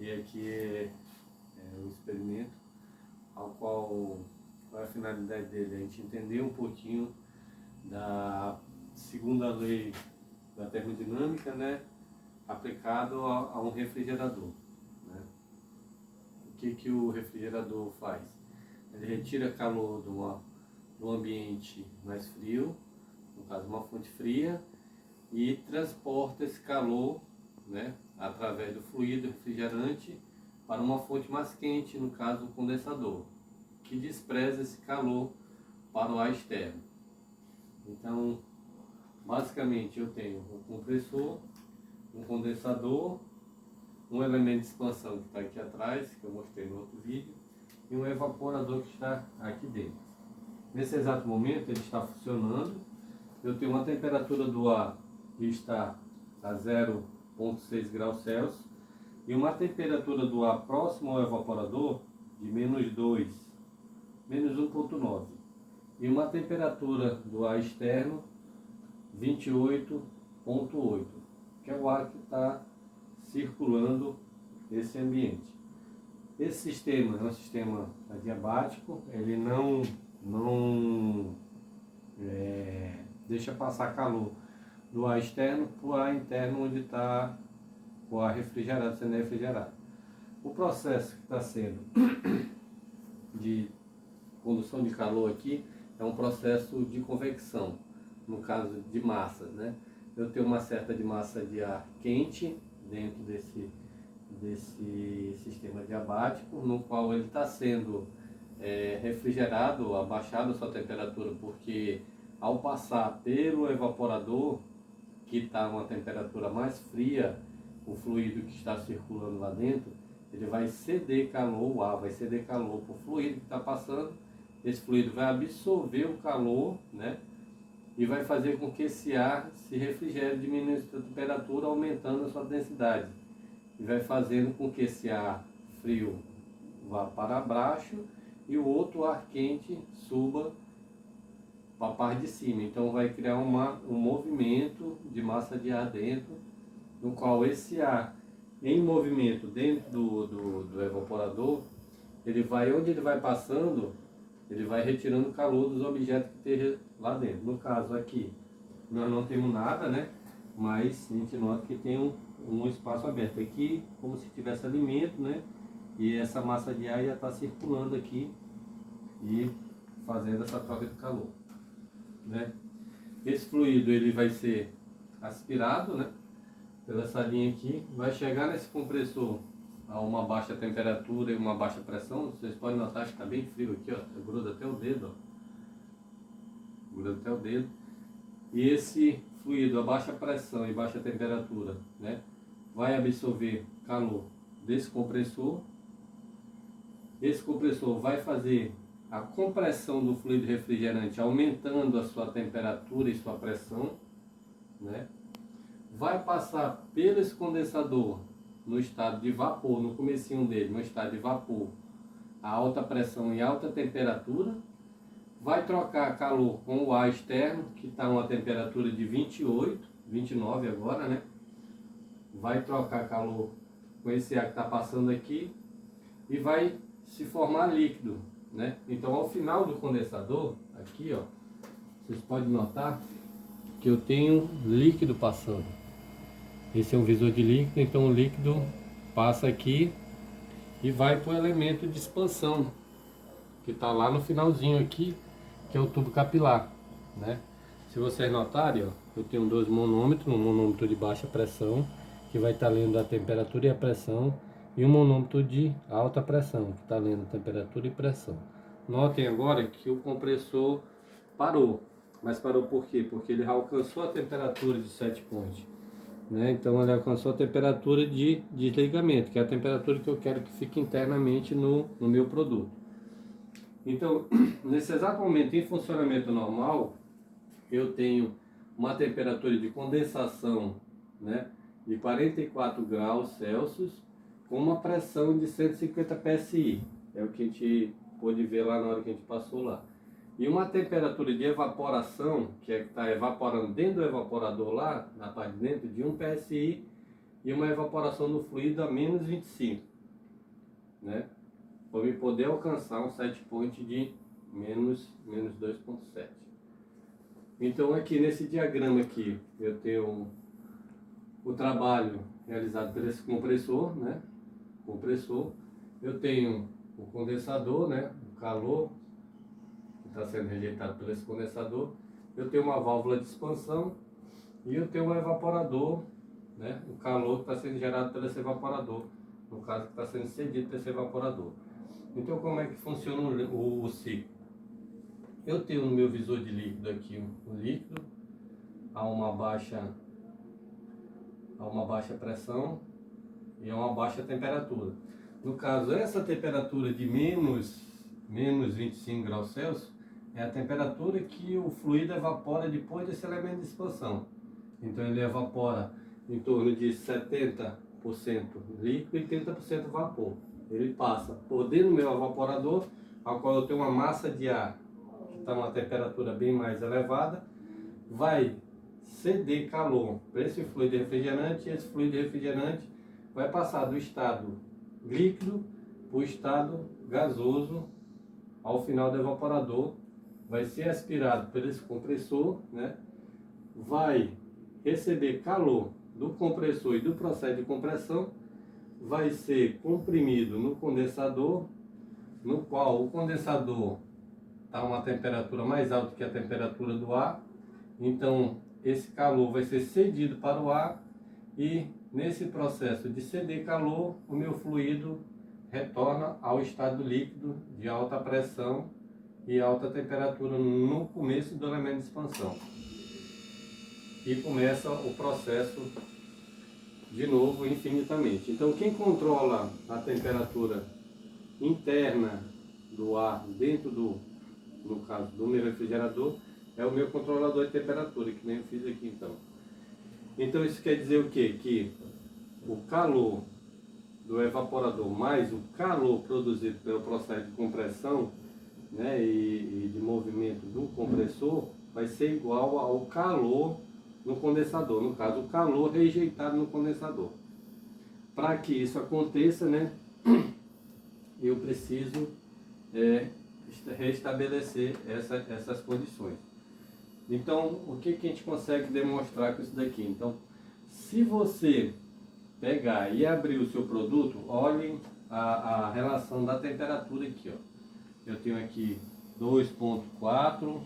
E aqui é o experimento, qual é a finalidade dele? A gente entender um pouquinho da segunda lei da termodinâmica, né, aplicado a um refrigerador, né? O que o refrigerador faz? Ele retira calor do ambiente mais frio, no caso uma fonte fria, e transporta esse calor, né, através do fluido refrigerante para uma fonte mais quente, no caso o condensador, que despreza esse calor para o ar externo. Então, basicamente eu tenho um compressor, um condensador, um elemento de expansão que está aqui atrás, que eu mostrei no outro vídeo, e um evaporador que está aqui dentro. Nesse exato momento ele está funcionando. Eu tenho uma temperatura do ar que está a 0,6 graus Celsius e uma temperatura do ar próximo ao evaporador de -2, -1,9, e uma temperatura do ar externo 28,8, que é o ar que está circulando esse ambiente. Esse sistema é um sistema adiabático, ele não deixa passar calor do ar externo para o ar interno, onde está o ar refrigerado, sendo refrigerado. O processo que está sendo de condução de calor aqui é um processo de convecção, no caso de massas, né? Eu tenho uma certa de massa de ar quente dentro desse sistema diabático, no qual ele está sendo refrigerado, abaixado a sua temperatura, porque ao passar pelo evaporador, que está a uma temperatura mais fria, o fluido que está circulando lá dentro, ele vai ceder calor, o ar vai ceder calor para o fluido que está passando. Esse fluido vai absorver o calor, né? E vai fazer com que esse ar se refrigere, diminuindo a temperatura, aumentando a sua densidade. E vai fazendo com que esse ar frio vá para baixo e o outro ar quente suba para a parte de cima. Então vai criar um movimento de massa de ar dentro, no qual esse ar em movimento dentro do evaporador, ele vai, onde ele vai passando, ele vai retirando o calor dos objetos que esteja lá dentro. No caso aqui, nós não temos nada, né? Mas a gente nota que tem um espaço aberto aqui, como se tivesse alimento, né? E essa massa de ar já está circulando aqui e fazendo essa troca de calor, né? Esse fluido ele vai ser aspirado, né, pela essa linha aqui, vai chegar nesse compressor a uma baixa temperatura e uma baixa pressão. Vocês podem notar que está bem frio aqui, ó, gruda até o dedo, ó. Gruda até o dedo. E esse fluido a baixa pressão e baixa temperatura, né, vai absorver calor desse compressor. Esse compressor vai fazer a compressão do fluido refrigerante, aumentando a sua temperatura e sua pressão, né? Vai passar pelo esse condensador no estado de vapor, no comecinho dele, no estado de vapor, a alta pressão e alta temperatura. Vai trocar calor com o ar externo, que está a uma temperatura de 28, 29 agora, né? Vai trocar calor com esse ar que está passando aqui e vai se formar líquido, né? Então, ao final do condensador, aqui, ó, vocês podem notar que eu tenho líquido passando. Esse é um visor de líquido, então o líquido passa aqui e vai para o elemento de expansão, que está lá no finalzinho aqui, que é o tubo capilar, né? Se vocês notarem, ó, eu tenho dois manômetros, um manômetro de baixa pressão, que vai estar lendo a temperatura e a pressão, e um manômetro de alta pressão, que está lendo a temperatura e pressão. Notem agora que o compressor parou. Mas parou por quê? Porque ele já alcançou a temperatura de set point, né? Então ele alcançou a temperatura de desligamento, que é a temperatura que eu quero que fique internamente no meu produto. Então, nesse exato momento, em funcionamento normal, eu tenho uma temperatura de condensação, né, de 44 graus Celsius, com uma pressão de 150 psi. É o que a gente pôde ver lá na hora que a gente passou lá. E uma temperatura de evaporação, que é que está evaporando dentro do evaporador lá, na parte de dentro, de 1 psi, e uma evaporação do fluido a -25. né? Para me poder alcançar um set point de menos 2,7. Então aqui nesse diagrama aqui eu tenho o trabalho realizado por esse compressor, né? Compressor. Eu tenho o condensador, né? O calor que está sendo rejeitado por esse condensador. Eu tenho uma válvula de expansão e eu tenho um evaporador, né? O calor que está sendo gerado por esse evaporador, no caso que está sendo cedido por esse evaporador. Então como é que funciona o ciclo? Eu tenho no meu visor de líquido aqui um líquido a uma baixa pressão e a uma baixa temperatura. No caso, essa temperatura de menos 25 graus Celsius é a temperatura que o fluido evapora depois desse elemento de expansão. Então ele evapora em torno de 70% líquido e 30% vapor. Ele passa por dentro do meu evaporador, ao qual eu tenho uma massa de ar que está numa temperatura bem mais elevada, vai ceder calor para esse fluido refrigerante, e esse fluido refrigerante vai passar do estado líquido para o estado gasoso ao final do evaporador, vai ser aspirado por esse compressor, né? Vai receber calor do compressor e do processo de compressão, vai ser comprimido no condensador, no qual o condensador está a uma temperatura mais alta que a temperatura do ar. Então esse calor vai ser cedido para o ar e nesse processo de ceder calor, o meu fluido retorna ao estado líquido de alta pressão e alta temperatura no começo do elemento de expansão. E começa o processo de novo infinitamente. Então quem controla a temperatura interna do ar dentro no caso do meu refrigerador, é o meu controlador de temperatura, que nem eu fiz aqui então. Então isso quer dizer o quê? Que o calor do evaporador mais o calor produzido pelo processo de compressão, né, e de movimento do compressor vai ser igual ao calor no condensador, no caso o calor rejeitado no condensador. Para que isso aconteça, né, eu preciso restabelecer essas condições. Então, o que a gente consegue demonstrar com isso daqui? Então, se você pegar e abrir o seu produto, olhem a relação da temperatura aqui, ó. Eu tenho aqui 2,4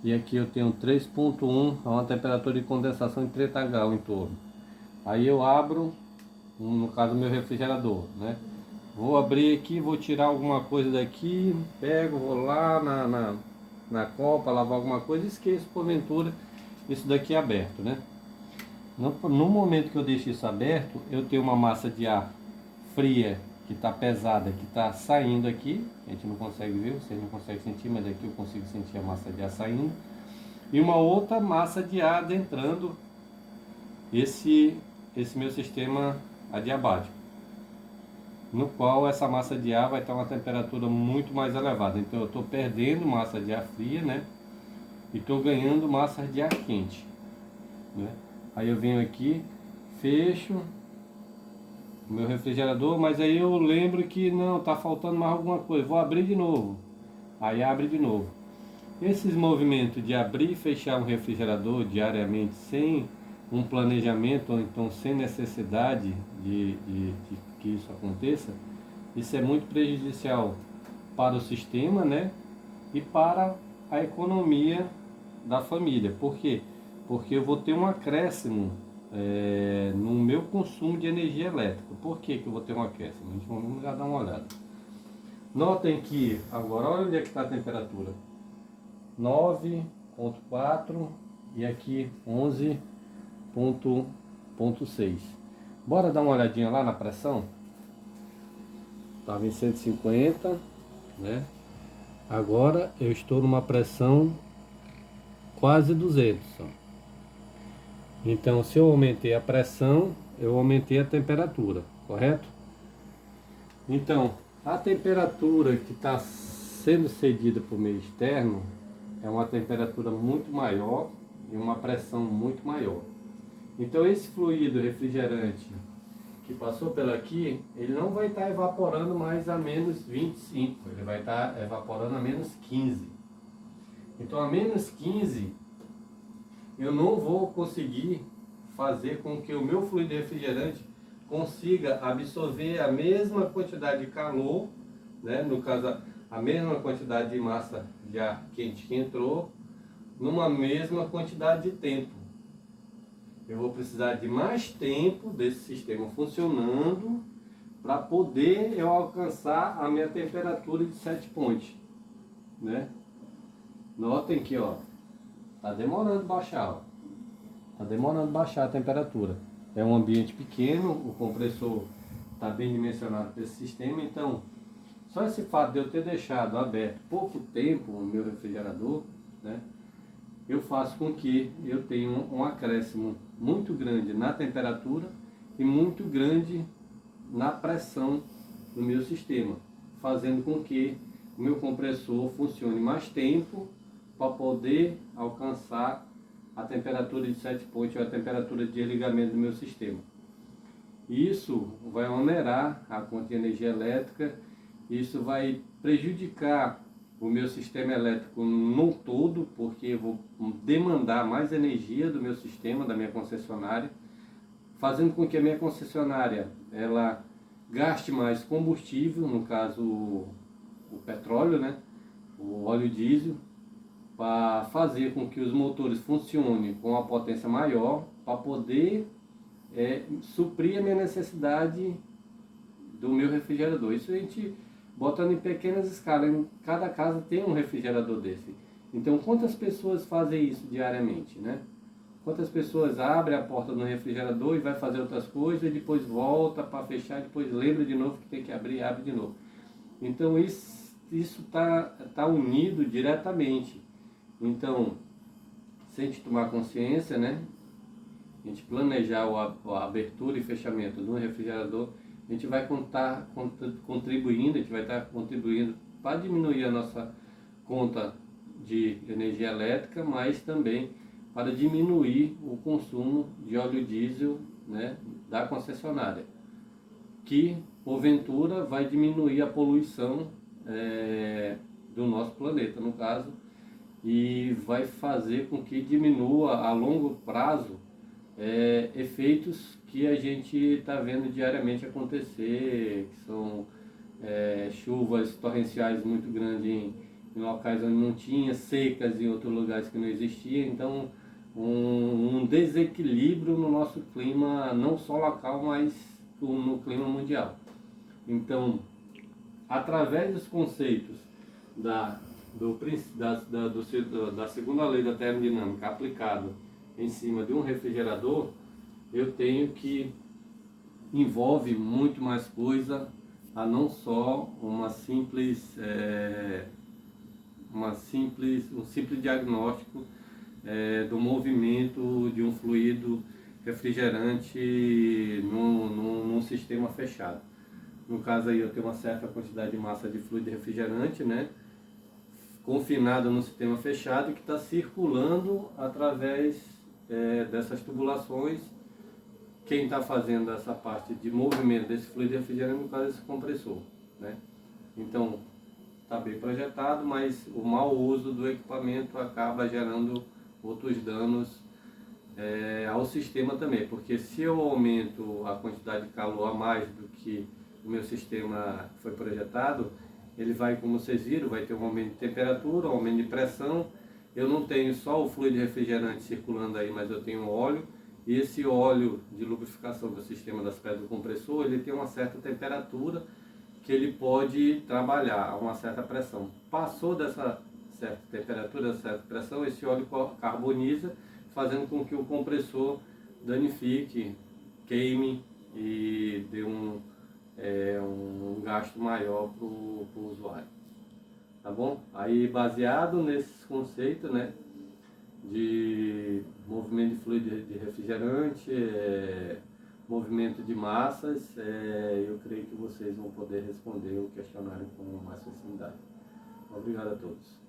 e aqui eu tenho 3,1, é uma temperatura de condensação de 30 graus em torno. Aí eu abro, no caso, meu refrigerador, né? Vou abrir aqui, vou tirar alguma coisa daqui, pego, vou lá na copa, lavar alguma coisa e esqueço porventura isso daqui aberto, né? No momento que eu deixo isso aberto, eu tenho uma massa de ar fria que está pesada, que está saindo aqui. A gente não consegue ver, vocês não conseguem sentir, mas aqui eu consigo sentir a massa de ar saindo. E uma outra massa de ar adentrando esse meu sistema adiabático, no qual essa massa de ar vai estar uma temperatura muito mais elevada. Então eu estou perdendo massa de ar fria, né? E estou ganhando massa de ar quente, né? Aí eu venho aqui, fecho o meu refrigerador, mas aí eu lembro que não, está faltando mais alguma coisa, vou abrir de novo. Aí abre de novo. Esses movimentos de abrir e fechar um refrigerador diariamente sem um planejamento, ou então sem necessidade de que isso aconteça, isso é muito prejudicial para o sistema, né? E para a economia da família. Por quê? Porque eu vou ter um acréscimo no meu consumo de energia elétrica. Por que eu vou ter um acréscimo? Vamos já dar uma olhada. Notem que, agora, olha onde é que está a temperatura. 9,4 e aqui 11,6. Bora dar uma olhadinha lá na pressão? Estava em 150, né? Agora eu estou numa pressão quase 200. Ó. Então, se eu aumentei a pressão, eu aumentei a temperatura, correto? Então, a temperatura que está sendo cedida por meio externo é uma temperatura muito maior e uma pressão muito maior. Então, esse fluido refrigerante que passou pela aqui, ele não vai estar evaporando mais a menos 25, ele vai estar evaporando a menos 15. Então a menos 15 eu não vou conseguir fazer com que o meu fluido refrigerante consiga absorver a mesma quantidade de calor, né? No caso a mesma quantidade de massa de ar quente que entrou, numa mesma quantidade de tempo. Eu vou precisar de mais tempo desse sistema funcionando para poder eu alcançar a minha temperatura de set point, né? Notem que, ó, tá demorando baixar, ó. Tá demorando baixar a temperatura. É um ambiente pequeno, o compressor está bem dimensionado para esse sistema, então só esse fato de eu ter deixado aberto pouco tempo o meu refrigerador, né? Eu faço com que eu tenha um acréscimo muito grande na temperatura e muito grande na pressão do meu sistema, fazendo com que o meu compressor funcione mais tempo para poder alcançar a temperatura de set point ou a temperatura de desligamento do meu sistema. Isso vai onerar a conta de energia elétrica, isso vai prejudicar o meu sistema elétrico no todo, porque eu vou demandar mais energia do meu sistema, da minha concessionária, fazendo com que a minha concessionária ela gaste mais combustível, no caso o petróleo, né, o óleo diesel, para fazer com que os motores funcionem com uma potência maior, para poder suprir a minha necessidade do meu refrigerador. Isso a gente botando em pequenas escalas, em cada casa tem um refrigerador desse. Então quantas pessoas fazem isso diariamente, né? Quantas pessoas abrem a porta do refrigerador e vai fazer outras coisas e depois volta para fechar, depois lembra de novo que tem que abrir e abre de novo. Então isso tá unido diretamente. Então, se a gente tomar consciência, né? A gente planejar a abertura e fechamento do refrigerador, a gente vai contribuindo, a gente vai estar contribuindo para diminuir a nossa conta de energia elétrica, mas também para diminuir o consumo de óleo diesel, né, da concessionária, que porventura vai diminuir a poluição do nosso planeta, no caso, e vai fazer com que diminua a longo prazo efeitos que a gente está vendo diariamente acontecer, que são chuvas torrenciais muito grandes em locais onde não tinha, secas em outros lugares que não existia, então um desequilíbrio no nosso clima, não só local, mas no clima mundial. Então, através dos conceitos da segunda lei da termodinâmica aplicado em cima de um refrigerador, eu tenho que envolve muito mais coisa a não só um simples diagnóstico do movimento de um fluido refrigerante num sistema fechado. No caso aí eu tenho uma certa quantidade de massa de fluido refrigerante, né, confinada no sistema fechado, que está circulando através dessas tubulações. Quem está fazendo essa parte de movimento desse fluido refrigerante, no caso, esse compressor, né? Então, está bem projetado, mas o mau uso do equipamento acaba gerando outros danos ao sistema também, porque se eu aumento a quantidade de calor a mais do que o meu sistema foi projetado, ele vai, como vocês viram, vai ter um aumento de temperatura, um aumento de pressão. Eu não tenho só o fluido refrigerante circulando aí, mas eu tenho óleo. E esse óleo de lubrificação do sistema das pedras do compressor, ele tem uma certa temperatura que ele pode trabalhar a uma certa pressão. Passou dessa certa temperatura, dessa certa pressão, esse óleo carboniza, fazendo com que o compressor danifique, queime e dê um gasto maior para o usuário. Tá bom? Aí, baseado nesses conceitos, né, de movimento de fluido de refrigerante, movimento de massas, eu creio que vocês vão poder responder o questionário com mais facilidade. Obrigado a todos.